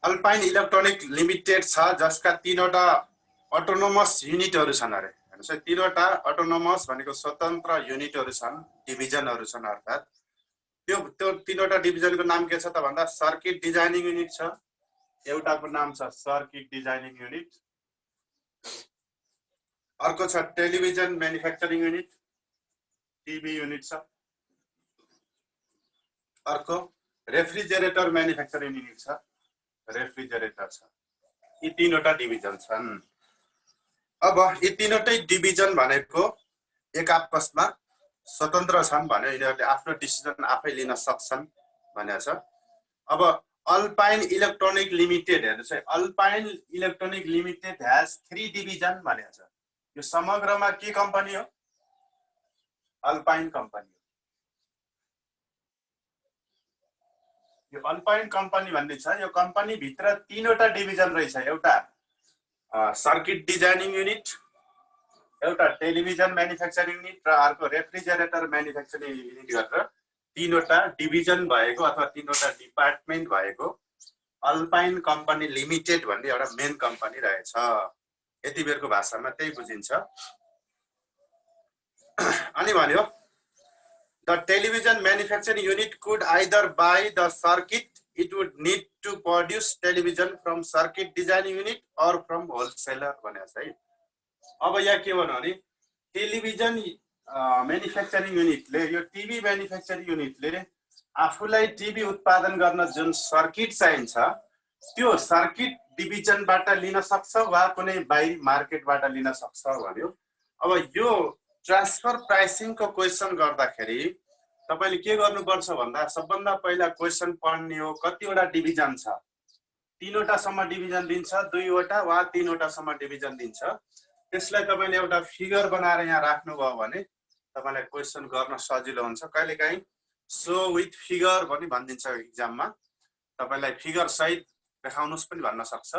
Alpine electronic limited छ जसका 3वटा autonomous युनिटहरु छन् अरे हेर्नुस् है 3वटा अटोनोमस भनेको स्वतन्त्र युनिटहरु छन् डिभिजनहरु छन् अर्थात त्यो 3वटा डिभिजनको नाम के छ त भन्दा सर्किट डिजाइनिङ युनिट छ एउटाको नाम छ सर्किट डिजाइनिङ युनिट अर्को छ television manufacturing unit TV unit छ अर्को रेफ्रिजरेटर म्यानुफ्याक्चरिङ युनिट छ रेफ्रिजरेटर छ यी 3वटा डिभिजन छन् अब यी 3वटै डिभिजन भनेको एक आपसमा स्वतन्त्र छन् भने यिनीहरुले आफ्नो डिसिजन आफै लिन सक्छन् भनेको छ अब अल्पाइन इलेक्ट्रोनिक लिमिटेड हेर्नुस् है alpine electronic limited has 3 division भनेको छ यो समग्रमा के कम्पनी हो अल्पाइन कम्पनी यो अल्पाइन कम्पनी भन्ने छ यो कम्पनी भित्र 3वटा डिभिजन रहेछ एउटा सर्किट डिजाइनिङ युनिट एउटा टेलिभिजन म्यानुफ्याक्चरिङ युनिट र अर्को रेफ्रिजरेटर म्यानुफ्याक्चरिङ युनिट गरेर 3वटा डिभिजन भएको अथवा 3वटा डिपार्टमेन्ट भएको अल्पाइन कम्पनी लिमिटेड भन्ने एउटा मेन कम्पनी रहेछ यति बेरको भाषामा त्यही बुझिन्छ अनि भन्यो The television manufacturing unit could either buy the circuit it would need to produce television from circuit designing unit or from wholesaler भनेको छ है अब यहाँ के भन्नु भने टेलिभिजन म्यानुफ्याक्चरिङ युनिटले यो टिभी म्यानुफ्याक्चरिङ युनिटले आफूलाई टिभी उत्पादन गर्न जुन सर्किट चाहिन्छ त्यो सर्किट डिभिजनबाट लिन सक्छ वा कुनै बाहिरी मार्केटबाट लिन सक्छ भन्यो अब यो ट्रान्सफर प्राइसिङ को क्वेशन गर्दाखेरि तपाईले के गर्नुपर्छ भन्दा सबभन्दा पहिला क्वेशन पढ्ने हो कतिवटा डिभिजन छ 3वटा सम्म डिभिजन दिन्छ 2वटा वा 3वटा सम्म डिभिजन दिन्छ त्यसलाई तपाईले एउटा फिगर बनाएर यहाँ राख्नु भयो भने तपाईलाई क्वेशन गर्न सजिलो हुन्छ कहिलेकाहीँ सो विथ फिगर पनि भनिदिन्छ एक्जाममा तपाईलाई फिगर सहित देखाउनुस् पनि भन्न सक्छ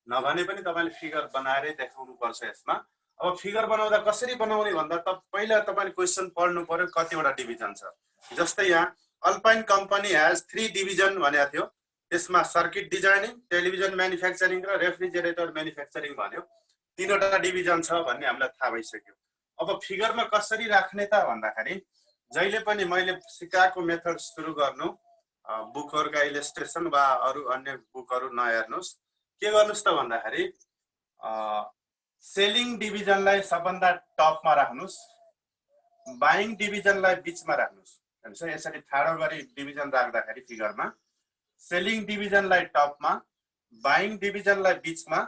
नभने पनि तपाईले फिगर बनाएरै देखाउनु पर्छ यसमा अब फिगर बनाउँदा कसरी बनाउने भन्दा पहिला तपाईले क्वेशन पढ्नु पर्यो कतिवटा डिभिजन छ जस्तै यहाँ अल्पाइन कम्पनी हैज 3 डिभिजन भनेको थियो त्यसमा सर्किट डिजाइनिङ टेलिभिजन म्यानुफ्याक्चरिङ र रेफ्रिजरेटर म्यानुफ्याक्चरिङ भन्यो 3वटा डिभिजन छ भन्ने हामीलाई थाहा भइसक्यो अब फिगरमा कसरी राख्ने त भन्दाखेरि जहिले पनि मैले सिकाएको मेथड सुरु गर्नु बुकहरुका इलस्ट्रेसन वा अरु अन्य बुकहरु नहेर्नुस् के गर्नुस् त भन्दाखेरि सेलिङ डिभिजनलाई सबभन्दा टपमा राख्नुस् बाइङ डिभिजनलाई बीचमा राख्नुस् हैन यसरी ठाडो गरी डिभिजन राख्दाखेरि फिगरमा सेलिङ डिभिजनलाई टपमा बाइङ डिभिजनलाई बीचमा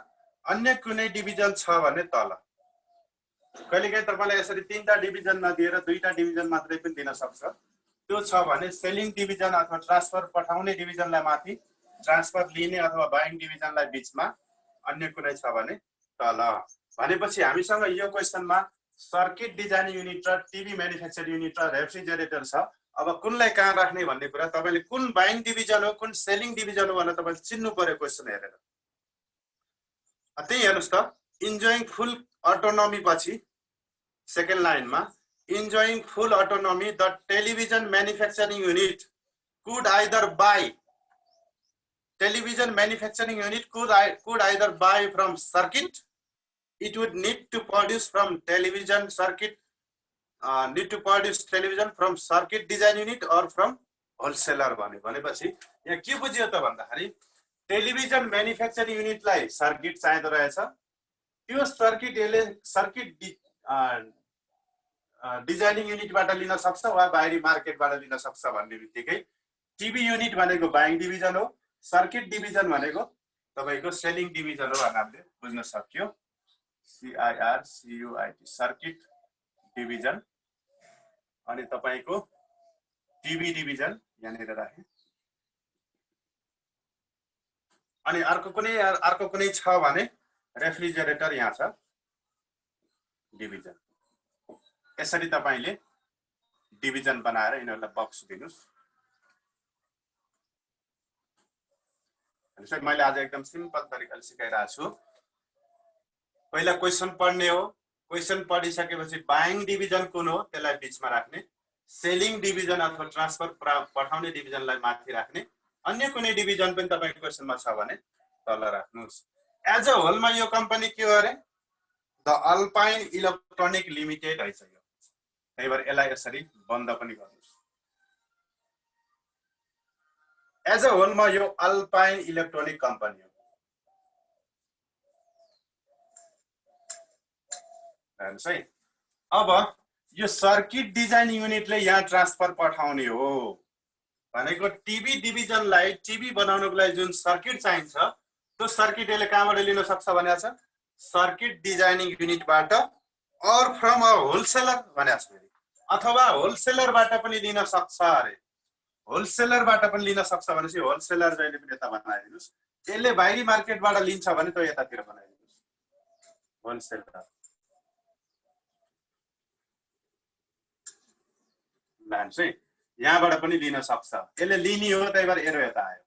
अन्य कुनै डिभिजन छ भने तल कहिलेकाहीँ तपाईलाई यसरी 3टा डिभिजन नदिएर 2टा डिभिजन मात्रै पनि दिन सक्छ त्यो छ भने सेलिङ डिभिजन अथवा ट्रान्सफर पठाउने डिभिजनलाई माथि ट्रान्सफर लिने अथवा बाइङ डिभिजनलाई बीचमा अन्य कुनै छ भने तल भनेपछि हामीसँग यो क्वेशनमा सर्किट डिजाइनिङ युनिट र टिभी म्यानुफ्याक्चरिङ युनिट र रेफ्रिजरेटर छ अब कुनलाई कहाँ राख्ने भन्ने कुरा तपाईले कुन बाइङ डिभिजन हो कुन सेलिङ डिभिजन हो भनेर तपाईले चिन्नु पर्यो क्वेशन हेरेर त्यही हेर्नुस् त इन्जोइङ फुल अटोनोमी पछि सेकेन्ड लाइनमा enjoying full autonomy the television manufacturing unit could either by television manufacturing unit could either buy from circuit it would need to produce from television circuit need to produce television from circuit design unit or from wholesaler भनेपछि यहाँ के बुझियो त भन्दाखेरि television manufacturing युनिटलाई circuit चाहिँदो रहेछ त्यो circuit यसले सर्किट डिजाइनिङ युनिटबाट लिन सक्छ वा बाहिरी मार्केटबाट लिन सक्छ भन्ने बित्तिकै टिभी युनिट भनेको बाइङ डिभिजन हो सर्किट डिभिजन भनेको तपाईको सेलिङ डिभिजन हो भनेर हामीले बुझ्न सक्यो CIRCUIT सर्किट डिभिजन अनि तपाईको टिभी डिभिजन यहाँनिर राखे अनि अर्को कुनै छ भने रेफ्रिजरेटर यहाँ छ डिभिजन यसरी तपाईले डिभिजन बनाएर यिनीहरुलाई बक्स दिनुस् मैले आज एकदम सिम्पल तरिकाले सिकाइरहेको छु पहिला क्वेशन पढ्ने हो क्वेशन पढिसकेपछि बाइङ डिभिजन कुन हो त्यसलाई बीचमा राख्ने सेलिङ डिभिजन अथवा ट्रान्सफर पठाउने डिभिजनलाई माथि राख्ने अन्य कुनै डिभिजन पनि तपाईको क्वेशनमा छ भने तल राख्नुस् एज अ होलमा यो कम्पनी के हो अरे द अल्पाइन इलेक्ट्रोनिक लिमिटेड है यो त्यही भएर यसलाई यसरी बन्द पनि गर्नुस् एज अ होलमा यो अल्पाइन इलेक्ट्रोनिक कम्पनी हो हेर्नुस् है अब यो सर्किट डिजाइन युनिटले यहाँ ट्रान्सफर पठाउने हो भनेको टिभी डिभिजनलाई टिभी बनाउनको लागि जुन सर्किट चाहिन्छ त्यो सर्किट यसले कहाँबाट लिन सक्छ भनेको छ सर्किट डिजाइनिङ युनिटबाट अर फ्रम अ होलसेलर भनेको छ अथवा होलसेलरबाट पनि लिन सक्छ अरे होलसेलरबाट पनि लिन सक्छ भनेपछि होलसेलर जहिले पनि यता बनाइदिनुस् यसले बाहिरी मार्केटबाट लिन्छ भने त्यो यतातिर बनाइदिनुस् होलसेलर लान्छ है यहाँबाट पनि लिन सक्छ यसले लिने हो त्यही भएर एरो यता आयो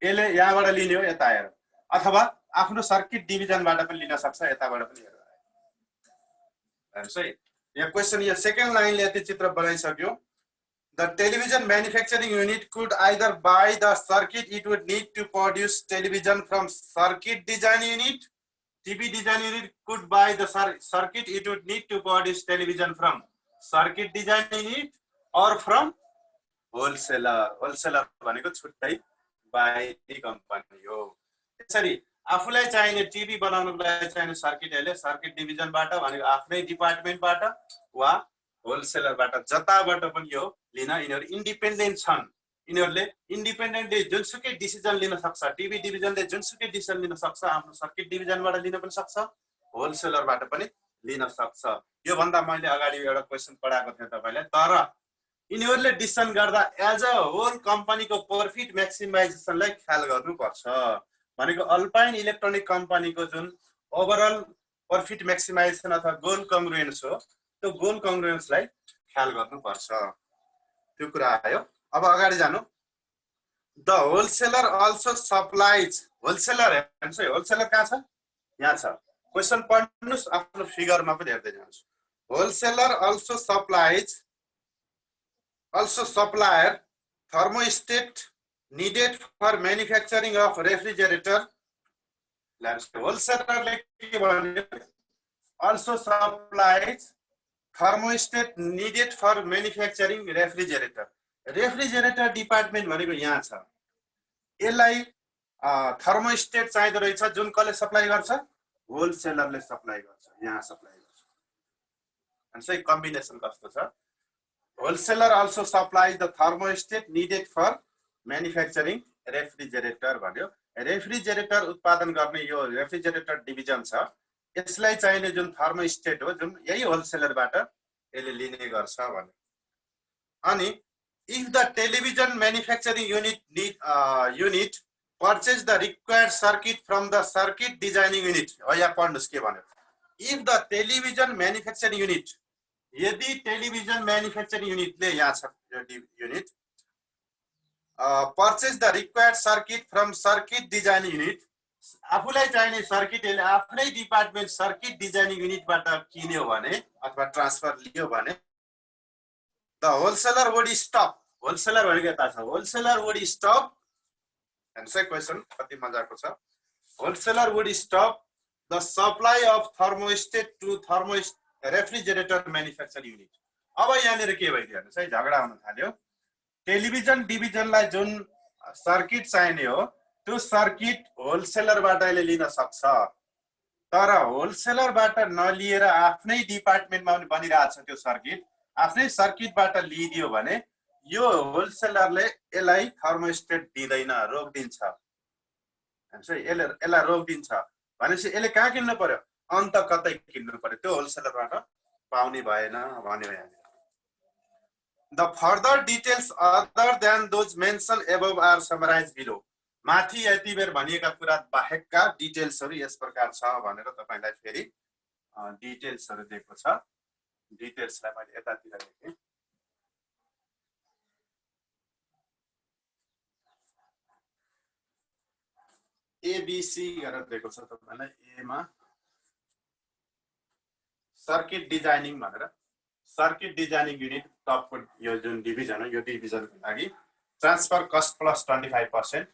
यसले यहाँबाट लिने हो यता आयो अथवा आफ्नो सर्किट डिभिजनबाट पनि लिन सक्छ यताबाट पनि एरो आयो हेर्नुस् है यहाँ क्वेशन यो सेकेन्ड लाइनले यति चित्र बनाइसक्यो The television manufacturing unit could either buy the circuit it would need to produce television from circuit design unit. TV design unit could buy the circuit it would need to produce television from circuit design unit or from wholesaler. Wholesaler भनेको छुट्टै बाहिरी company हो यसरी आफूलाई चाहिने TV बनाउनको लागि चाहिने सर्किटहरुले सर्किट डिभिजनबाट भनेको आफ्नै डिपार्टमेन्टबाट वा होलसेलरबाट जताबाट पनि यो लिन यिनीहरु इन्डिपेन्डेन्ट छन् यिनीहरुले इन्डिपेन्डेन्टली जुनसुकै डिसिजन लिन सक्छ टिभी डिभिजनले जुनसुकै डिसिजन लिन सक्छ आफ्नो सर्किट डिभिजनबाट लिन पनि सक्छ होलसेलरबाट पनि लिन सक्छ यो भन्दा मैले अगाडि एउटा क्वेशन पढाएको थिएँ तपाईलाई तर यिनीहरुले डिसिजन गर्दा एज अ होल कम्पनीको प्रॉफिट म्याक्सिमाइजेसनलाई ख्याल गर्नुपर्छ भनेको अल्पाइन इलेक्ट्रोनिक कम्पनीको जुन ओभरअल प्रॉफिट म्याक्सिमाइजेसन अथवा गोल कङ्ग्रुएन्स हो त्यो गोल कङ्ग्रुएन्सलाई ख्याल गर्नुपर्छ त्यो कुरा आयो अब अगाडि जानु the wholesaler also supplies wholesaler हेर्नुस् है होलसेलर कहाँ छ यहाँ छ क्वेशन पढ्नुस् आफ्नो फिगरमा पनि हेर्दै जानुस् wholesaler also supplies also supplier thermostat needed for manufacturing of refrigerator wholesaler also supplies thermostat needed for manufacturing refrigerator department भनेको यहाँ छ यसलाई थर्मोस्टेट चाहिँदो रहेछ जुन कसले सप्लाई गर्छ होलसेलरले सप्लाई गर्छ यहाँ सप्लाई गर्छ अनि सही कम्बिनेसन कस्तो छ Wholesaler also supplies the thermostat needed for manufacturing refrigerator भन्यो रेफ्रिजरेटर उत्पादन गर्ने यो रेफ्रिजरेटर डिभिजन छ यसलाई चाहिने जुन थर्मोस्टेट हो जुन यही होलसेलरबाट यसले लिने गर्छ भन्यो अनि if the television manufacturing unit purchase the required circuit from the circuit designing unit यहाँ पढ्नुस् के भन्यो if the television manufacturing unit यदि टेलिभिजन म्यानुफ्याक्चरिङ युनिटले यहाँ छ unit purchase the required circuit from circuit design unit आफूलाई चाहिने सर्किट यसले आफ्नै डिपार्टमेन्ट सर्किट डिजाइनिङ युनिटबाट किन्यो भने अथवा ट्रान्सफर लियो भने the wholesaler would stop wholesaler भनेको यता छ होलसेलर वुड स्टप हेर्नुस् है क्वेशन कति मजाको छ wholesaler would stop the supply of thermostat to refrigerator manufacture unit अब यहाँ के भइदियो हेर्नुस् है झगडा हुन थाल्यो टेलिभिजन डिभिजनलाई जुन सर्किट चाहिने हो त्यो सर्किट होलसेलरबाट यसले लिन सक्छ तर होलसेलरबाट नलिएर आफ्नै डिपार्टमेन्टमा पनि बनिरहेछ त्यो सर्किट आफ्नै सर्किटबाट लिइदियो भने यो होलसेलरले यसलाई थर्मोस्टेट दिदैन रोक्दिन्छ हेर्नुस् है यसलाई रोक्दिन्छ भनेपछि यसले कहाँ किन्नु पर्यो अन्त कतै किन्नु पर्यो त्यो होलसेलरबाट पाउने भएन भन्यो यहाँ the further details other than those mention above are summarised below माथि यति बेर भनिएका कुरा बाहेकका डिटेल्सहरु यस प्रकार छ भनेर तपाईलाई फेरि डिटेल्सहरु दिएको छ डिटेल्सलाई मैले यतातिर लेखे एबीसी गरेर दिएको छ तपाईलाई ए मा सर्किट डिजाइनिङ भनेर सर्किट डिजाइनिङ युनिट टपको यो जुन डिभिजन हो यो डिभिजनको लागि transfer cost plus 25%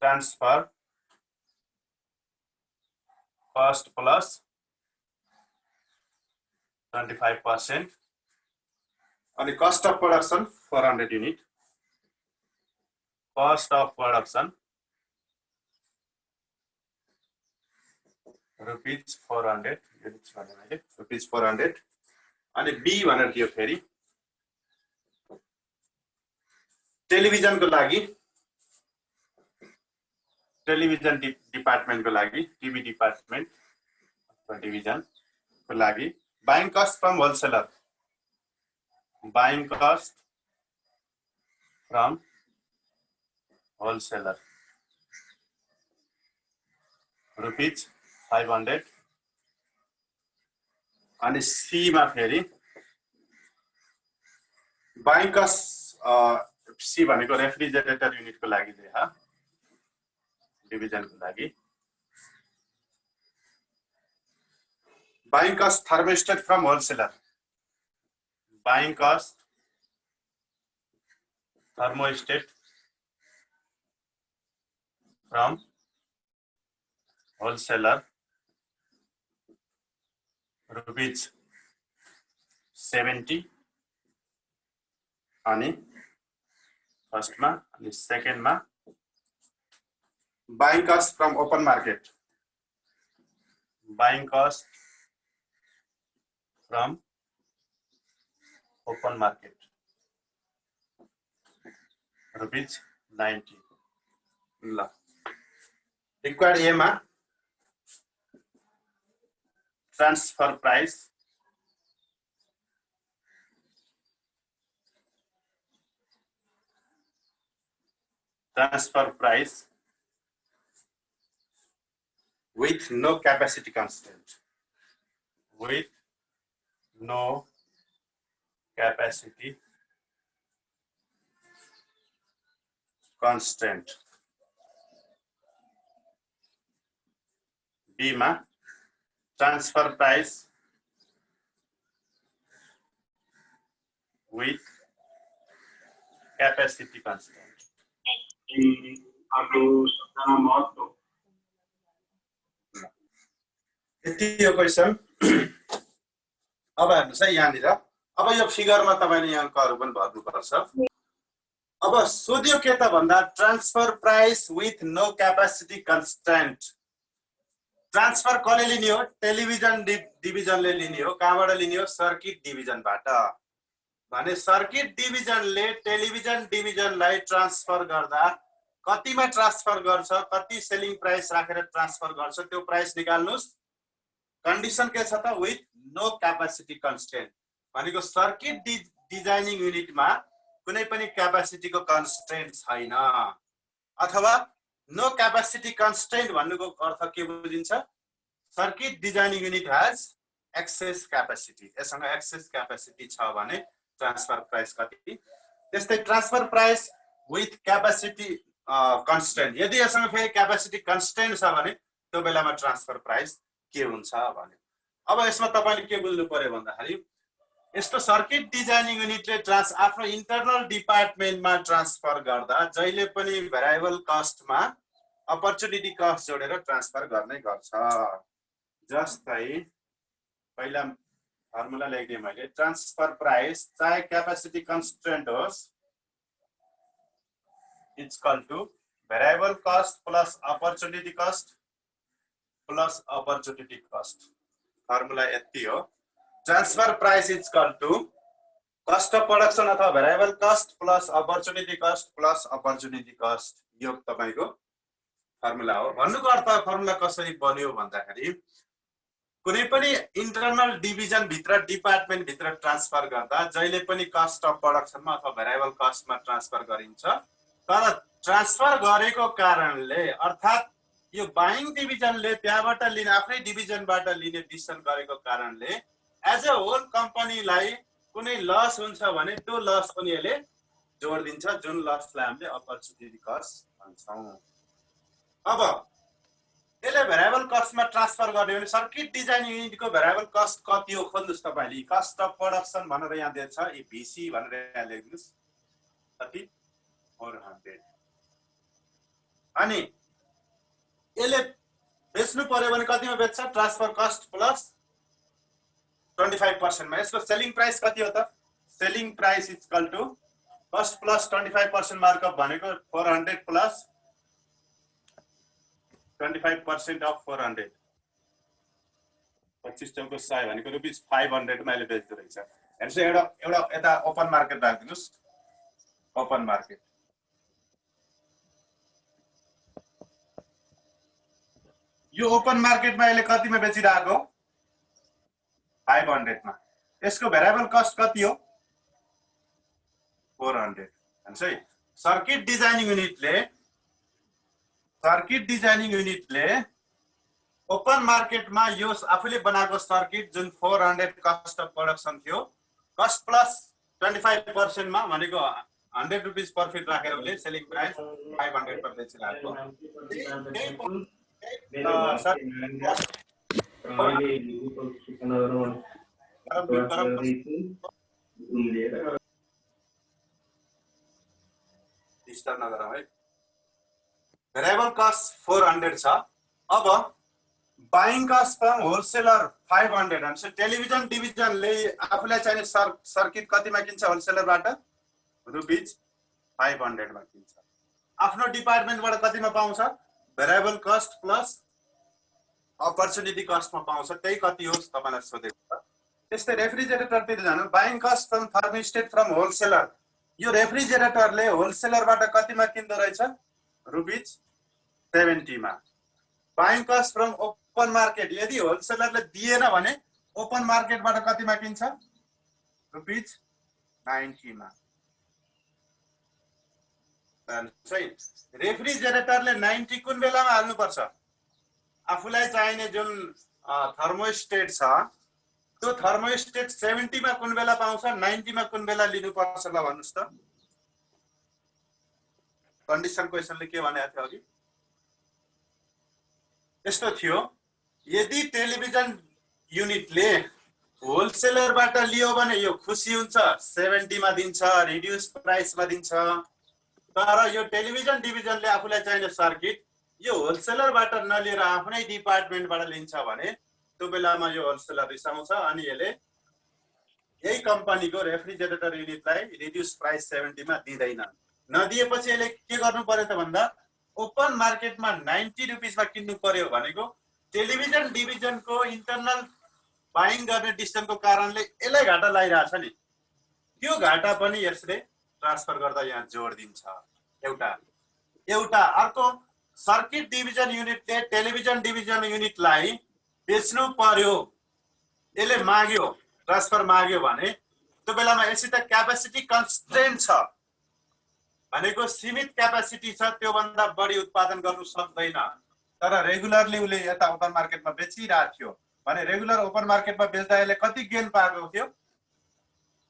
transfer cost plus 25% and cost of production 400 unit. Cost of production rupees 400 units rupees 400 and B भनेर दियो फेरि टेलिभिजन को लागि टेलिभिजन डिपार्टमेन्ट को लागि टिभी डिपार्टमेन्ट अथवा डिभिजन को लागि buying cost from wholesaler buying cost from wholesaler rupees 500 अनि सी मा फेरि बाइङ कस्ट सी भनेको रेफ्रिजरेटर युनिट को लागि दिया डिभिजन को लागि buying cost thermostat from wholesaler buying cost thermostat from wholesaler rupees 70 अनि फर्स्ट मा अनि सेकेन्ड मा buying cost from open market buying cost from open market rupees 90 ल required A मा transfer price with no capacity constraint with no capacity constraint B मा transfer price with capacity constraint यति यो question अब हेर्नुस् है यहाँनिर अब यो फिगरमा तपाईले यहाँ अंकहरु पनि भर्नु पर्छ अब सोध्यो के त भन्दा transfer price with no capacity constraint transfer कसले लिने हो टेलिभिजन डिभिजनले लिने हो कहाँबाट लिने हो सर्किट डिभिजनबाट भने सर्किट डिभिजनले टेलिभिजन डिभिजनलाई ट्रान्सफर गर्दा कतिमा ट्रान्सफर गर्छ कति सेलिङ प्राइस राखेर ट्रान्सफर गर्छ त्यो प्राइस निकाल्नुस् कन्डिसन के छ त विथ नो क्यापासिटी कन्स्ट्रेन्ट भनेको सर्किट डिजाइनिङ युनिटमा कुनै पनि क्यापासिटीको कन्स्ट्रेन्ट छैन अथवा नो क्यापासिटी कन्स्ट्रेन्ट भन्नुको अर्थ के बुझिन्छ circuit designing unit has excess capacity यससँग एक्सेस क्यापासिटी छ भने ट्रान्सफर प्राइस कति त्यस्तै transfer price with capacity constraint यदि यससँग फेरि क्यापासिटी कन्स्ट्रेन्ट छ भने त्यो बेलामा ट्रान्सफर प्राइस के हुन्छ भने अब यसमा तपाईले के बुझ्नु पर्यो भन्दाखेरि यस्तो सर्किट डिजाइनिङ युनिटले आफ्नो इन्टरनल डिपार्टमेन्टमा ट्रान्सफर गर्दा जहिले पनि भेरिएबल कस्टमा अपर्चुनिटी कस्ट जोडेर ट्रान्सफर गर्ने गर्छ जस्तै पहिला फर्मुला लेख्दिए मैले ट्रान्सफर प्राइस चाहे क्यापासिटी कन्स्ट्रेन्ट होस् it's equal to variable cost plus opportunity cost plus opportunity cost formula यति हो transfer price is equal to cost of production अथवा variable cost plus opportunity cost plus opportunity cost यो तपाईको formula हो भन्नुको अर्थ formula कसरी बन्यो भन्दाखेरि कुनै पनि इन्टरनल डिभिजन भित्र डिपार्टमेन्ट भित्र ट्रान्सफर गर्दा जहिले पनि कस्ट अफ प्रोडक्सनमा अथवा भेरिएबल कस्टमा ट्रान्सफर गरिन्छ तर ट्रान्सफर गरेको कारणले अर्थात यो बाइङ डिभिजनले त्यहाँबाट लिने आफ्नै डिभिजनबाट लिने डिसिजन गरेको कारणले एज अ होल कम्पनीलाई कुनै लस हुन्छ भने त्यो लस पनि यसले जोड दिन्छ जुन लसलाई हामीले अपर्चुनिटी कस्ट भन्छौं अब यसले भेरिएबल कस्टमा ट्रान्सफर गर्ने भने सर्किट डिजाइन युनिटको भेरिएबल कस्ट कति हो खोज्नुस् तपाईले कस्ट अफ प्रोडक्सन भनेर यहाँ दिएको छ यो भीसी भनेर यहाँ लेख्नुस् कति 400 अनि यसले बेच्नु पर्यो भने कतिमा बेच्छ ट्रान्सफर कस्ट प्लस 25% मा यसको सेलिङ प्राइस कति हो त selling price equal to cost plus 25% markup भनेको 400 प्लस 25% अफ 400 25 चौको 100 भनेको रुपीस 500 मा यसले बेच्दो रहेछ हेर्नुस् एउटा यता ओपन मार्केट राख्दिनुस् ओपन मार्केट यो ओपन मार्केटमा यसले कतिमा बेचिरहेको 500 मा यसको भेरिएबल कस्ट कति हो 400 हैन है सर्किट डिजाइनिङ युनिटले ओपन मार्केटमा यो आफूले बनाएको सर्किट जुन 400 कस्ट अफ प्रोडक्सन थियो कस्ट प्लस 25% मा भनेको 100 रुपैयाँ प्रॉफिट राखेर उसले सेलिङ प्राइस 500 पर बेचिरहेको डिस्टर्ब नगरौँ है भेरिएबल कस्ट 400 छ अब बाइङ कस्ट फ्रम होलसेलर 500 अनि टेलिभिजन डिभिजनले आफूलाई चाहिने सर्किट कतिमा किन्छ होलसेलरबाट रुपीस 500 मा किन्छ आफ्नो डिपार्टमेन्टबाट कतिमा पाउँछ भेरिएबल कस्ट प्लस अपर्चुनिटी कस्टमा पाउँछ त्यही कति हो तपाईलाई सोधेको छ त्यस्तै रेफ्रिजरेटरतिर जानु buying cost from thermostat from wholesaler यो रेफ्रिजरेटरले होलसेलरबाट कतिमा किन्दो रहेछ रुपीस 70 मा buying cost from open market यदि होलसेलरले दिएन भने ओपन मार्केटबाट कतिमा किन्छ रुपीस 90 मा रेफ्रिजरेटरले 90 कुन बेलामा हाल्नु पर्छ आफूलाई चाहिने जुन थर्मोस्टेट छ त्यो थर्मोस्टेट 70 मा कुन बेला पाउँछ 90 मा कुन बेला लिनु पर्छ ल भन्नुस् त कन्डिसन क्वेशनले के भनेको थियो अघि यस्तो थियो यदि टेलिभिजन युनिटले होलसेलरबाट लियो भने यो खुसी हुन्छ 70 मा दिन्छ रिड्युस प्राइसमा दिन्छ तर यो टेलिभिजन डिभिजनले आफूलाई चाहिने सर्किट यो होलसेलरबाट नलिएर आफ्नै डिपार्टमेन्टबाट लिन्छ भने त्यो बेलामा यो होलसेलर रिसाउँछ अनि यसले यही कम्पनीको रेफ्रिजरेटर युनिटलाई रिड्युस प्राइस 70 मा दिँदैन नदिएपछि यसले के गर्नु पर्यो त भन्दा ओपन मार्केटमा 90 रुपैयाँ मा किन्नु पर्यो भनेको टेलिभिजन डिभिजनको इन्टरनल बाइङ गर्ने डिस्टेन्सको कारणले यसलाई घाटा लागिरहेछ नि त्यो घाटा पनि यसले ट्रान्सफर गर्दा यहाँ जोड दिन्छ एउटा अर्को सर्किट डिभिजन युनिटले टेलिभिजन डिभिजन युनिटलाई बेच्नु पर्यो यसले माग्यो ट्रान्सफर माग्यो भने त्यो बेलामा यसैत क्यापेसिटी कन्स्ट्रेन्ट छ भनेको सीमित क्यापेसिटी छ त्यो भन्दा बढी उत्पादन गर्नु सक्दैन तर रेगुलरली उले यता ओपन मार्केटमा बेचिरहेको थियो भने रेगुलर ओपन मार्केटमा बेच्दा यसले कति गेन पाएको थियो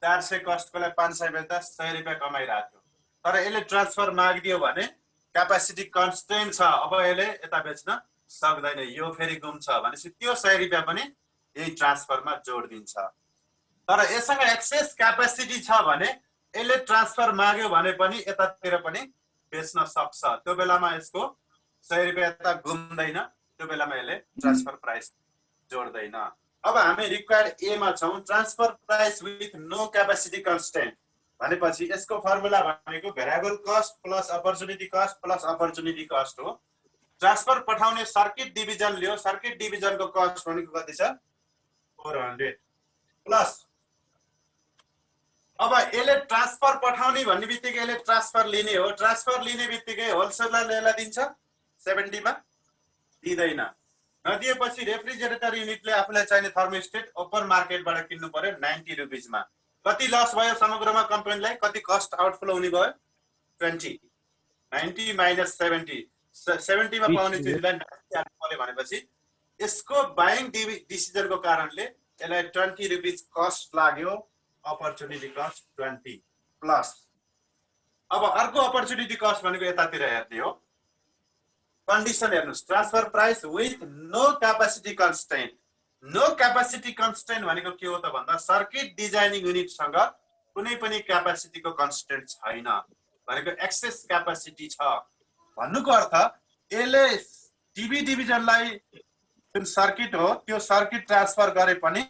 400 कस्टकोलाई 500 बेच्दा 100 रुपैयाँ कमाइरहेको थियो तर यसले ट्रान्सफर मागिदियो भने क्यापेसिटी कन्स्ट्रेन्ट छ अब यसले यता बेच्न सक्दैन यो फेरि गुम्छ भनेपछि त्यो 100 रुपैयाँ पनि यही ट्रान्सफरमा जोड दिन्छ तर यससँग एक्सेस क्यापेसिटी छ भने यसले ट्रान्सफर माग्यो भने पनि यतातिर पनि बेच्न सक्छ त्यो बेलामा यसको 100 रुपैयाँ यता गुम्दैन त्यो बेलामा यसले ट्रान्सफर प्राइस जोड्दैन अब हामी रिक्वायर्ड ए मा छौं transfer price with no capacity constraint भनेपछि यसको फर्मुला भनेको variable cost plus opportunity cost हो ट्रान्सफर पठाउने सर्किट डिभिजन लियो सर्किट डिभिजनको कस्ट भनेको कति छ 400 प्लस अब यसले ट्रान्सफर पठाउने भन्ने बित्तिकै यसले ट्रान्सफर लिने हो ट्रान्सफर लिने बित्तिकै होलसेलरले यसलाई दिन्छ 70 मा दिदैन नदिएपछि रेफ्रिजरेटर युनिटले आफूलाई चाहिने थर्मोस्टेट ओपन मार्केटबाट किन्नु पर्यो 90 रुपैयाँ मा कति लस भयो समग्रमा कम्पनीलाई कति कस्ट आउटफ्लो हुने भयो 20 90 माइनस 70 मा पाउने चिजलाई 90 हाल्नु पर्यो भनेपछि यसको बाइङ डिसिजनको कारणले यसलाई 20 रुपैयाँ कस्ट लाग्यो अपर्चुनिटी कस्ट 20 प्लस अब अर्को अपर्चुनिटी कस्ट भनेको यतातिर हेर्ने हो कन्डिसन हेर्नुस् transfer price with no capacity constraint भनेको के हो त भन्दा सर्किट डिजाइनिङ युनिटसँग कुनै पनि क्यापेसिटीको कन्स्ट्रेन्ट छैन भनेको एक्सेस क्यापेसिटी छ भन्नुको अर्थ यसले टिभी डिभिजनलाई जुन सर्किट हो त्यो सर्किट ट्रान्सफर गरे पनि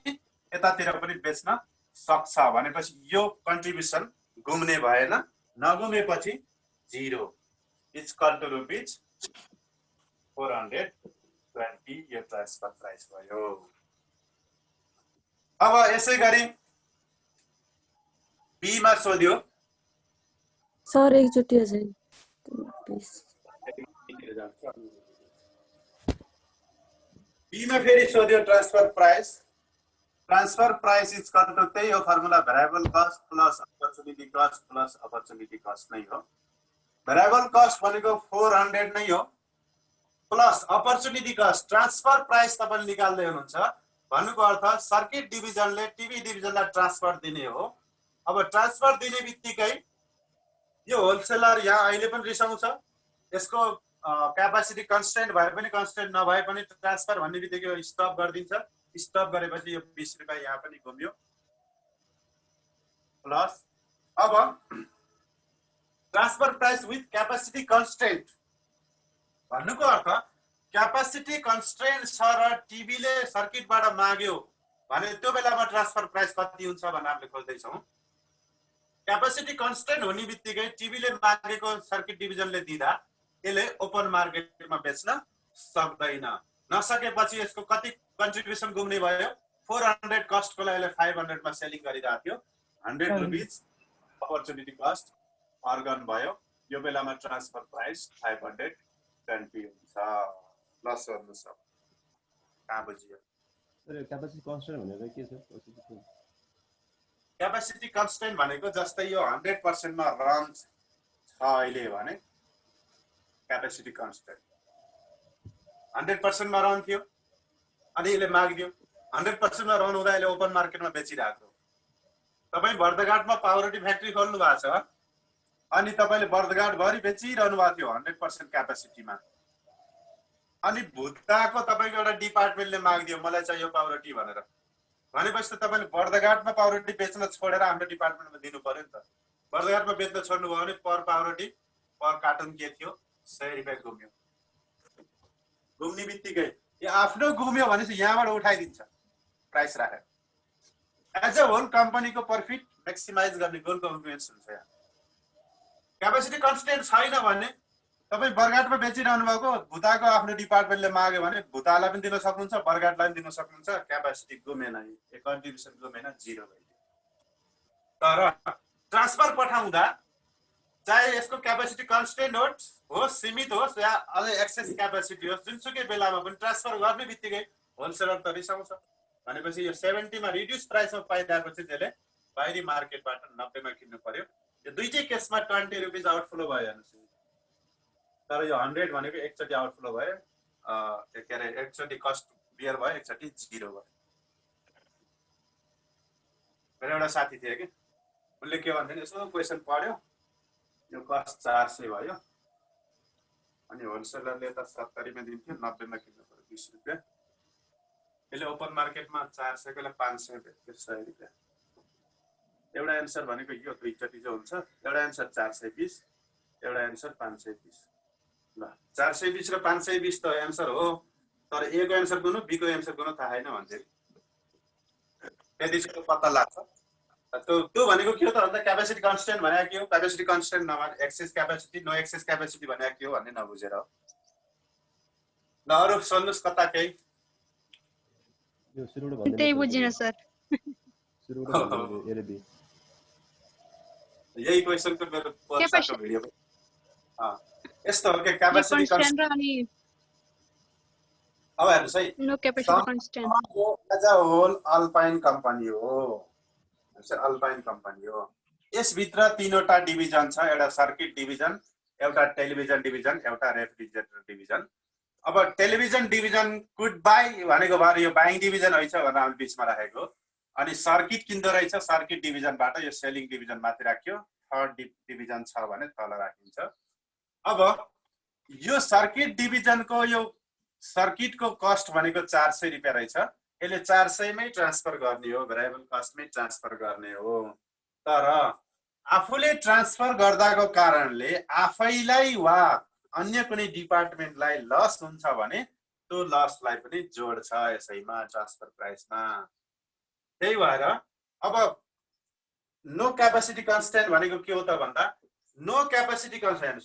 यतातिर पनि बेच्न सक्छ भनेपछि यो कन्ट्रिब्युसन घुम्ने भएन, नघुमेपछि 0 इक्वल टु रुपीज 420 यो ट्रान्सफर प्राइस भयो। अब यसै गरी बी मा सोध्यो सर एकचोटि अझै प्लिज। बी मा फेरि सोध्यो transfer price. Transfer price is equal to त्यही हो formula variable cost plus opportunity cost plus opportunity cost नै हो। भेरिएबल कस्ट भनेको 400 नै हो plus opportunity cost. Transfer price तपाईले निकाल्दै हुनुहुन्छ भन्नुको अर्थ सर्किट डिभिजनले टिभी डिभिजनलाई ट्रान्सफर दिने हो। अब ट्रान्सफर दिने बित्तिकै यो होलसेलर यहाँ अहिले पनि रिसाउँछ, यसको क्यापासिटी कन्स्टेन्ट भए पनि कन्स्टेन्ट नभए पनि ट्रान्सफर भन्ने बित्तिकै स्टप गरिदिन्छ। स्टप गरेपछि यो 20 रुपैयाँ यहाँ पनि घुम्यो प्लस। अब transfer price with capacity constant भन्नुको अर्थ क्यापासिटी कन्स्ट्रेन्ट छ र टिभीले सर्किटबाट माग्यो भने त्यो बेलामा ट्रान्सफर प्राइस कति हुन्छ भनेर हामीले खोज्दैछौँ। क्यापासिटी कन्स्ट्रेन्ट हुने बित्तिकै टिभीले मागेको सर्किट डिभिजनले दिँदा यसले ओपन मार्केटमा बेच्न सक्दैन। नसकेपछि यसको कति कन्ट्रिब्युसन घुम्ने भयो? 400 कस्टको लागि 500 मा सेलिङ गरिरहेको थियो, 100 रुपीज अपर्चुनिटी कस्ट अर्गन भयो। यो बेलामा ट्रान्सफर प्राइस 520 हुन्छ। प्लस गर्नु छ कहाँ बुझियो? क्यापासिटी कन्स्टेन्ट भनेको के छ? क्यापासिटी कन्स्टेन्ट भनेको जस्तै यो 100% मा रन छ अहिले भने क्यापासिटी कन्स्टेन्ट 100% मा रन थियो अनि यसले मागिदियो 100% मा रन हुँदा यसले ओपन मार्केटमा बेचिरहेको। तपाईँ बर्दघाटमा पावरटी फ्याक्ट्री खोल्नु भएको छ अनि तपाईले बर्दघाट भरि बेचिरहनु भएको थियो 100% क्यापासिटीमा, अनि भुत्ताको तपाईको एउटा डिपार्टमेन्टले मागिदियो मलाई चाहियो पावरटी भनेर, भनेपछि त तपाईले बर्दघाटमा पावरटी बेच्न छोडेर हाम्रो डिपार्टमेन्टमा दिनु पर्यो नि त। बर्दघाटमा बेच्न छोड्नु भयो भने पर पावरटी पर कार्टुन के थियो 100 रुपैयाँ घुम्यो। घुम्ने बित्तिकै यो आफ्नो घुम्यो भने चाहिँ यहाँबाट उठाइदिन्छ प्राइस राखेर। एज अ होल कम्पनीको प्रफिट म्याक्सिमाइज गर्ने गोलको इन्फ्लुएन्स हुन्छ यहाँ। क्यापासिटी कन्स्टेन्ट छैन भने तपाईँ बर्दघाटमा बेचिरहनु भएको भुताको आफ्नो डिपार्टमेन्टले माग्यो भने भुतालाई पनि दिन सक्नुहुन्छ, बर्दघाटलाई पनि दिन सक्नुहुन्छ। क्यापासिटी घुमेन, कन्ट्रिब्युसन घुमेन, 0 भइदियो। तर ट्रान्सफर पठाउँदा चाहे यसको क्यापासिटी कन्स्टेन्ट होस्, सीमित होस् या अझै एक्सेस क्यापासिटी होस्, जुनसुकै बेलामा पनि ट्रान्सफर गर्ने बित्तिकै होलसेलर त रिसाउँछ। भनेपछि यो 70 मा रिड्युस प्राइसमा पाइरहेको चाहिँ त्यसले बाहिरी मार्केटबाट 90 मा किन्नु पर्यो। यो दुईटै केसमा 20 रुपीज आउटफ्लो भयो हेर्नुस्। तर यो 100 भनेको एकचोटि आउटफ्लो भयो, के अरे एकचोटि कस्ट बियर भयो, एकचोटि 0 भयो। मेरो एउटा साथी थियो कि उनले के भन्थे नि, यसो क्वेसन पढ्यो, यो कस्ट 400 भयो अनि होलसेलरले त 70 मा दिन्थ्यो, 90 मा किन्नु पर्यो 20 रुपैयाँ। यसले ओपन मार्केटमा 400 को 500 भेट्यो, 100 रुपैयाँ। एउटा एन्सर भनेको यो दुईचोटि जो हुन्छ, एउटा एन्सर 420, एउटा एन्सर 520। ल 420 र 520 त एन्सर हो, तर ए को एन्सर कुन हो बी को एन्सर कुन हो थाहा छैन भन्छ। त्यतिसम्म पत्ता लाग्छ। त्यो भनेको के हो त भन्दा क्यापासिटी कन्स्टेन्ट भनेको के हो? क्यापासिटी कन्स्टेन्ट नभए excess capacity, no excess capacity भनेको के हो भन्ने नबुझेर हो। ल अरु सोध्नुस् कता केही? यो सुरुबाट भन्दिनु। त्यही बुझिन सर। सुरुबाट भन्दिनु ए र बी। यही क्वेशनको मेरो पोस्टको भिडियो। यस्तो हो के क्यापासिटी कन्स्टेन्ट अनि अब हेर्नुस् है, no capacity constant as a whole Alpine company हो, अल्पाइन कम्पनी हो। यसभित्र 3वटा डिभिजन छ, एउटा सर्किट डिभिजन, एउटा टेलिभिजन डिभिजन, एउटा रेफ्रिजरेटर डिभिजन। अब टेलिभिजन डिभिजन कुड बाई भनेको भएर यो बाइङ डिभिजन रहेछ भनेर हामी बिचमा राखेको, अनि सर्किट किन्दो रहेछ, सर्किट डिभिजनबाट यो सेलिङ डिभिजन माथि राख्यो, थर्ड डिभिजन छ भने तल राखिन्छ। अब यो सर्किट डिभिजनको यो सर्किटको कस्ट भनेको 400 रुपैयाँ रहेछ, यसले 400 मै ट्रान्सफर गर्ने हो, भेरिएबल कस्टमै ट्रान्सफर गर्ने हो। तर आफूले ट्रान्सफर गर्दाको कारणले आफैलाई वा अन्य कुनै डिपार्टमेन्टलाई लस हुन्छ भने त्यो लसलाई पनि जोड्छ यसैमा ट्रान्सफर प्राइसमा। त्यही भएर अब नो क्यापेसिटी कन्स्टेन्ट भनेको के हो त भन्दा नो क्यापेसिटी कन्स्टेन्ट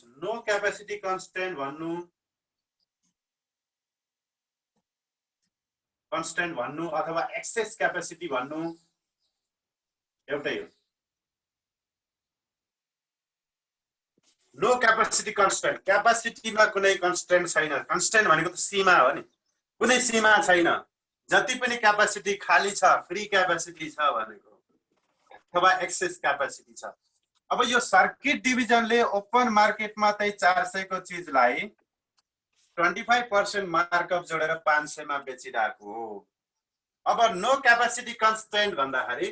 भन्नु अथवा एक्सेस क्यापेसिटी भन्नु एउटै हो। नो क्यापेसिटी कन्स्टेन्ट, क्यापेसिटीमा कुनै कन्स्टेन्ट छैन। कन्स्टेन्ट भनेको त सीमा हो नि, कुनै सीमा छैन। जति पनि क्यापेसिटी खाली छ, फ्री क्यापेसिटी छ भनेको, अथवा एक्सेस क्यापेसिटी छ। अब यो सर्किट डिभिजनले ओपन मार्केटमा चाहिँ 400 को चीजलाई 25% मार्कअप जोडेर 500 मा बेचिरहेको हो। अब नो क्यापेसिटी कन्स्टेन्ट भन्दाखेरि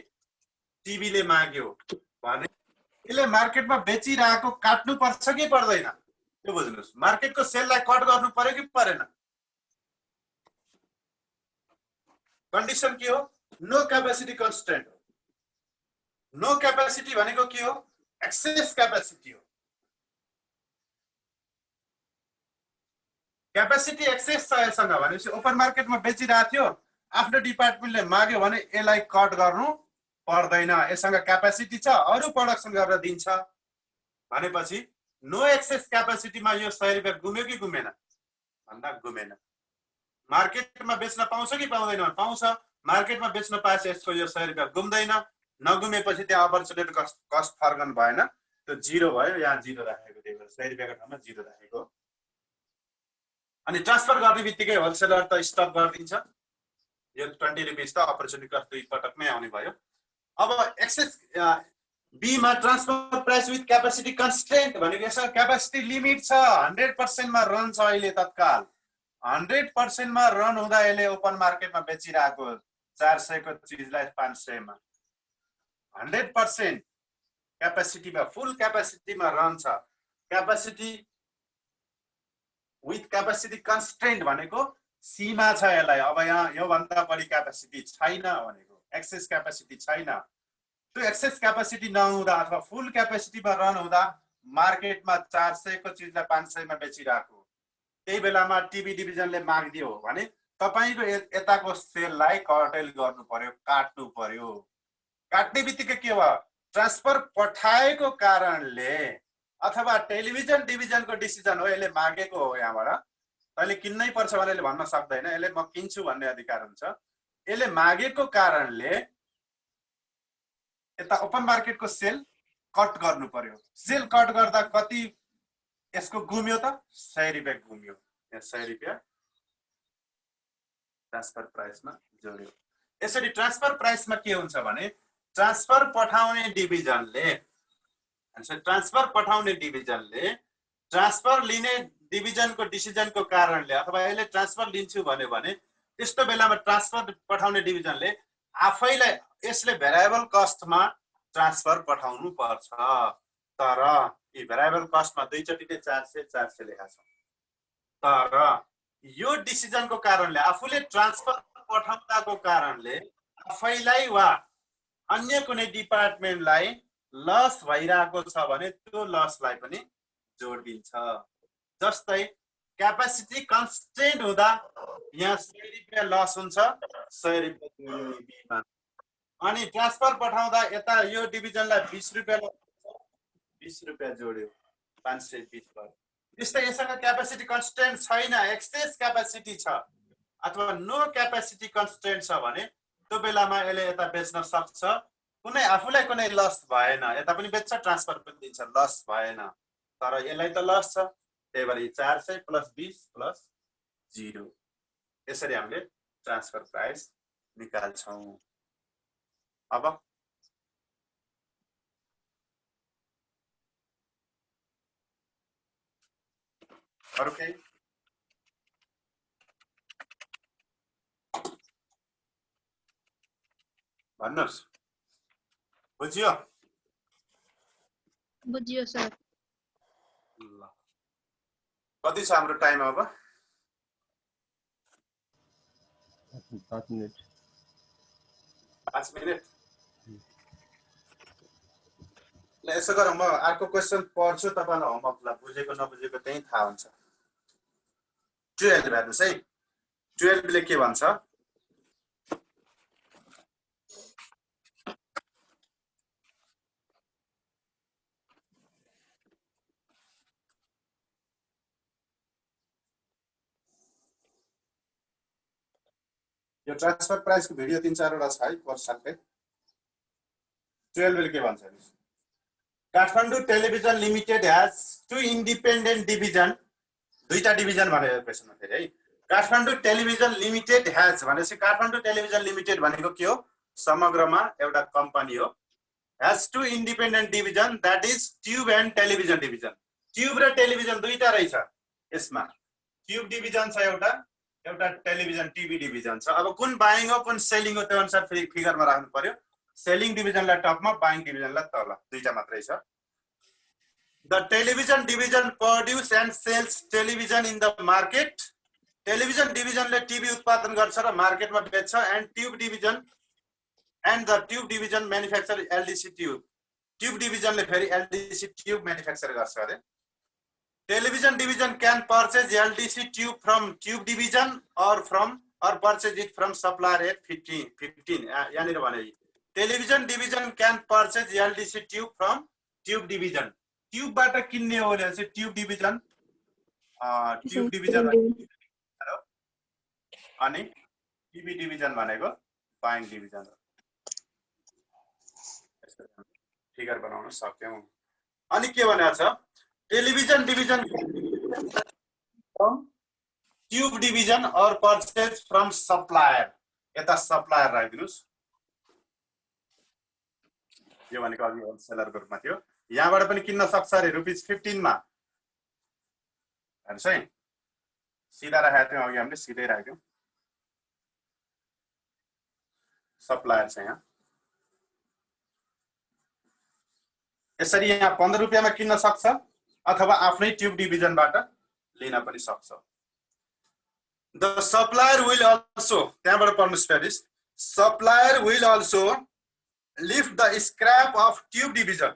टिभीले माग्यो भने यसले मार्केटमा बेचिरहेको काट्नु पर्छ कि पर्दैन त्यो बुझ्नुस्। मार्केटको सेललाई कट गर्नु पर्यो कि परेन? कन्डिसन के हो? No capacity constant. No capacity भनेको के हो? एक्सेस क्यापेसिटी हो। क्यापेसिटी एक्सेस छ यससँग भनेपछि ओपन मार्केटमा बेचिरहेको थियो, आफ्नो डिपार्टमेन्टले माग्यो भने यसलाई कट गर्नु पर्दैन। यससँग क्यापेसिटी छ, अरु प्रोडक्सन गरेर दिन्छ भनेपछि नो एक्सेस क्यापेसिटीमा यो 100 रुपैयाँ गुम्यो कि गुमेन भन्दा गुमेन। मार्केटमा बेच्न पाउँछ कि पाउँदैन? पाउँछ। मार्केटमा बेच्न पाएछ यसको यो 100 रुपैयाँ गुम्दैन। नगुमेपछि त्यहाँ अपर्चुनिटी कस्ट फर्कन भएन, त्यो जिरो भयो। यहाँ जिरो राखेको, त्यही भएर 100 रुपैयाँको ठाउँमा जिरो राखेको। अनि ट्रान्सफर गर्ने बित्तिकै होलसेलर त स्टप गरिदिन्छ। यो 20 रुपैयाँ त अपर्चुनिटी कस्ट दुई पटकमै आउने भयो। अब एक्सेस बी मा transfer price with capacity constraint भनेको यसको क्यापेसिटी लिमिट छ। 100% मा रन छ अहिले तत्काल। 100% मा रन हुँदा यसले ओपन मार्केटमा बेचिरहेको 400 को चीजलाई 500 मा 100% क्यापेसिटीमा, फुल क्यापेसिटीमा रन छ। क्यापेसिटी विथ क्यापेसिटी कन्स्ट्रेन्ट भनेको सीमा छ यसलाई। अब यहाँ यो भन्दा बढी क्यापेसिटी छैन भनेको, एक्सेस क्यापेसिटी छैन। त्यो एक्सेस क्यापेसिटी नहुँदा अथवा फुल क्यापेसिटीमा रन हुँदा मार्केटमा 400 को चीजलाई 500 मा बेचिरहेको, त्यही बेलामा टिभी डिभिजनले माग्दियो भने तपाईको यताको सेललाई कर्टेल गर्नु पर्यो, काट्नु पर्यो। काट्ने बित्तिकै के भयो? ट्रान्सफर पठाएको कारणले अथवा टेलिभिजन डिभिजनको डिसिजन हो, यसले मागेको हो। यहाँबाट तैँले किन्नै पर्छ भने यसले भन्न सक्दैन, यसले म किन्छु भन्ने अधिकार हुन्छ। यसले मागेको कारणले यता ओपन मार्केटको सेल कट गर्नु पर्यो। सेल कट गर्दा कति यसको गुम्यो त? 100 रुपैयाँ गुम्यो। यहाँ 100 रुपैयाँ ट्रान्सफर प्राइसमा जोड्यो। यसरी ट्रान्सफर प्राइसमा के हुन्छ भने ट्रान्सफर पठाउने डिभिजनले ट्रान्सफर लिने डिभिजनको डिसिजनको कारणले अथवा यसले ट्रान्सफर लिन्छु भन्यो भने त्यस्तो बेलामा ट्रान्सफर पठाउने डिभिजनले आफैलाई यसले भेरिएबल कस्टमा ट्रान्सफर पठाउनु पर्छ। तर यी भेरिएबल कस्टमा दुईचोटिले 400 लेखा छ। तर यो डिसिजनको कारणले आफूले ट्रान्सफर पठाउँदाको कारणले आफैलाई वा अन्य कुनै डिपार्टमेन्टलाई लस भइरहेको छ भने त्यो लसलाई पनि जोडिन्छ। जस्तै क्यापेसिटी कन्स्ट्रेन्ट हुँदा यहाँ 100 रुपैयाँ लस हुन्छ, 100 रुपैयाँ जोडियो। अनि ट्रान्सफर पठाउँदा यता यो डिभिजनलाई 20 रुपैयाँ लस हुन्छ, 20 रुपैयाँ जोड्यो, 520 भयो। त्यस्तै यससँग क्यापेसिटी कन्स्ट्रेन्ट छैन, एक्सेस क्यापेसिटी छ अथवा नो क्यापेसिटी कन्स्ट्रेन्ट छ भने त्यो बेलामा यसले यता बेच्न सक्छ। कुनै आफूलाई कुनै लस भएन, यता पनि बेच्छ, ट्रान्सफर पनि दिन्छ, लस भएन। तर यसलाई त लस छ, त्यही भएर 400 + 20 + 0। यसरी हामीले ट्रान्सफर प्राइस निकाल्छौँ। अब अरु केही? भन्नुहोस्। बुझ्यो? बुझियो सर। ल कति छ हाम्रो टाइम अब? 5 मिनट। 5 मिनट। ल यसो गरौँ, म अर्को क्वेसन पढ्छु, तपाईलाई होमवर्कलाई बुझेको नबुझेको त्यही थाहा हुन्छ। 12 हेर्नुस् है, 12 ले के भन्छ? यो ट्रान्सफर प्राइसको भिडियो 3-4 वटा छ है कोर्स साथै। 12 ले के भन्छ? Kathmandu television limited has two independent division, दुईटा डिभिजन भनेको क्वेसनमा फेरि है। काठमाडौँ टेलिभिजन लिमिटेड हैज भनेपछि काठमाडौँ टेलिभिजन लिमिटेड भनेको के हो? समग्रमा एउटा कम्पनी हो। Has two independent division that is tube and television division. Tube र टेलिभिजन दुईटा रहेछ यसमा। ट्युब डिभिजन छ एउटा, एउटा टेलिभिजन टिभी डिभिजन छ। अब कुन बाइङ हो कुन सेलिङ हो त्यो अनुसार फिगरमा राख्नु पर्यो। सेलिङ डिभिजनलाई टपमा, बाइङ डिभिजनलाई तल, दुईटा मात्रै छ। The television division produce and sells television in the market. Television division ले टिभी उत्पादन गर्छ र मार्केटमा बेच्छ। and the tube division manufacture LDC tube. Tube division ले फेरि LDC tube manufacture गर्छ अरे। Television division can purchase LDC tube from tube division or purchase it from supplier at 15 यहाँनिर भने television division can purchase LDC tube from tube division. Tube बाट किन्ने हो भने चाहिँ ट्युब डिभिजन अनि टिभी डिभिजन भनेको बाइङ डिभिजन हो। फिगर बनाउन सक्यौं। अनि के भनेको छ? टेलिभिजन डिभिजन ट्युब डिभिजन और परचेज फ्रम सप्लायर। यता सप्लायर राखिदिनुस्। यो भनेको अघि होलसेलर ग्रुपमा थियो। यहाँबाट पनि किन्न सक्छ अरे ₹15 मा। हेर्नुस् है, सिधा राखेको थियौँ अघि हामीले, सिधै राख्यौँ। सप्लायर छ यहाँ। यसरी यहाँ ₹15 मा किन्न सक्छ अथवा आफ्नै ट्युब डिभिजनबाट लिन पनि सक्छ। द सप्लायर विल अल्सो, त्यहाँबाट पढ्नुस् प्यारिस, supplier will also lift the scrap of tube division.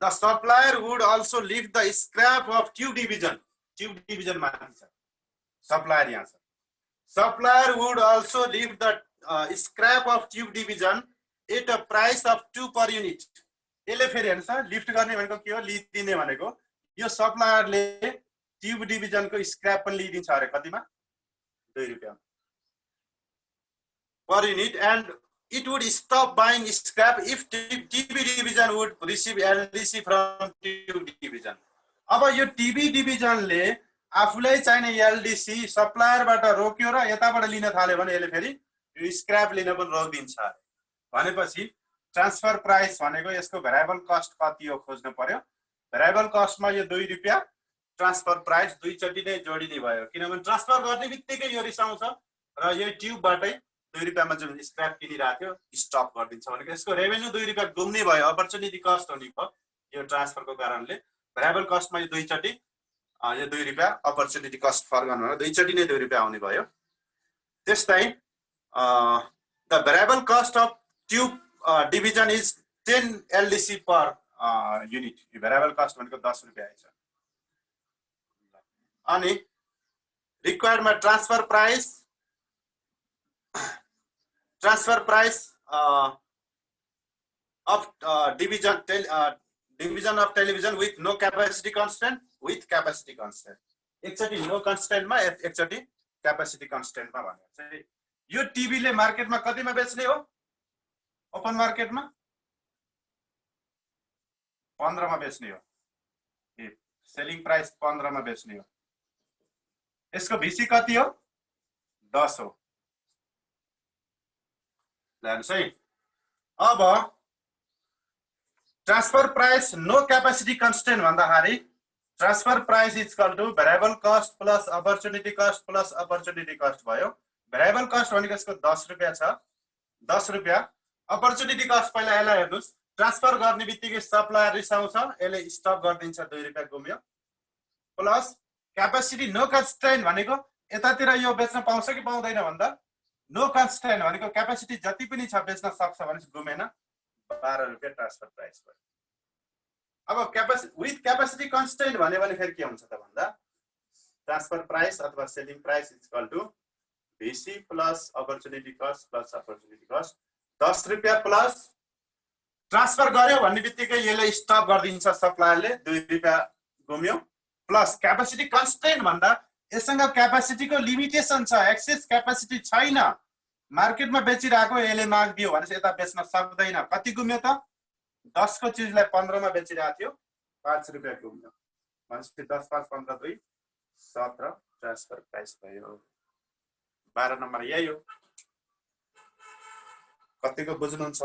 The supplier would also lift the scrap of tube division. Tube division माथि छ, supplier यहाँ छ। Supplier would also lift the scrap of tube division at a price of 2 per unit. यसले फेरि हेर्नुस्, lift गर्ने भनेको के हो? लिदिने भनेको। यो सप्लायरले ट्युब डिभिजनको स्क्रैप पनि लिदिन्छ अरे कतिमा? ₹2 per unit, and it would stop buying scrap if TV division would receive LDC from tube division. अब यो टिभी डिभिजनले आफूलाई चाहिने LDC सप्लायरबाट रोक्यो र यताबाट लिन थाल्यो भने यसले फेरि यो स्क्रैप लिन पनि रोकिदिन्छ। भनेपछि ट्रान्सफर प्राइस भनेको यसको भेरिएबल कस्ट कति हो खोज्नु पर्यो। भेरिएबल कस्टमा यो ₹2 ट्रान्सफर प्राइस दुईचोटि नै जोडिने भयो, किनभने ट्रान्सफर गर्ने बित्तिकै यो रिसाउँछ र यो ट्युबबाटै ₹2 मा जुन स्क्रैप किनिराख्यो स्टप गरिदिन्छ भनेको यसको रेभेन्यू ₹2 गुम्ने भयो। अपर्चुनिटी कस्ट हुने भयो यो ट्रान्सफरको कारणले। भेरिएबल कस्टमा यो दुईचोटि यो ₹2 अपर्चुनिटी कस्ट फर्कन भनेर दुईचोटि नै ₹2 आउने भयो। त्यस्तै the variable cost of tube division is 10 LDC per unit. यो भेरिएबल कस्ट भनेको ₹10 आइछ। अनि रिक्वायर्डमा transfer price of division of television with no capacity constant, with capacity constant. एकचोटि नो कन्स्टेन्ट मा, एकचोटि क्यापेसिटी कन्स्टेन्ट मा भनेको चाहिँ यो टिभी ले मार्केटमा कतिमा बेच्ने हो? ओपन मार्केटमा 15 मा बेच्ने हो। सेलिङ प्राइस 15 मा बेच्ने हो। यसको भिसी कति हो? 10 हो। हेर्नुस् है, अब transfer price no capacity constraint भन्दाखेरि transfer price is equal to variable cost plus opportunity cost plus opportunity cost भयो। भेरिएबल कस्ट भनेको यसको ₹10 छ, ₹10। अपर्चुनिटी कस्ट पहिला यसलाई हेर्नुस्, ट्रान्सफर गर्ने बित्तिकै सप्लायर रिसाउँछ, यसले स्टप गरिदिन्छ, ₹2 गुम्यो। प्लस क्यापेसिटी नो कन्स्टेन्ट भनेको यतातिर यो बेच्न पाउँछ कि पाउँदैन भन्दा नो कन्स्टेन्ट भनेको क्यापेसिटी जति पनि छ बेच्न सक्छ भने गुमेन, 12 रुपैयाँ ट्रान्सफर प्राइस भयो। अब विथ क्यापेसिटी कन्स्टेन्ट भन्यो भने फेरि के हुन्छ त भन्दा ट्रान्सफर प्राइस अथवा selling price is equal to VC plus opportunity cost plus opportunity cost 10 रुपैयाँ प्लस ट्रान्सफर गर्यो भन्ने बित्तिकै यसले स्टप गरिदिन्छ सप्लायरले 2 रुपैयाँ गुम्यो प्लस क्यापेसिटी कन्स्टेन्ट भन्दा यससँग क्यापेसिटीको लिमिटेसन छ, एक्सेस क्यापेसिटी छैन, मार्केटमा बेचिरहेको यसले माग दियो भने यता बेच्न सक्दैन। कति गुम्यो त 10 को चिजलाई 15 मा बेचिरहेको थियो 5 रुपैयाँ गुम्यो भनेपछि 10 5 15 2 17 ट्रान्सफर प्राइस भयो। 12 नम्बर यही हो। कतिको बुझ्नुहुन्छ?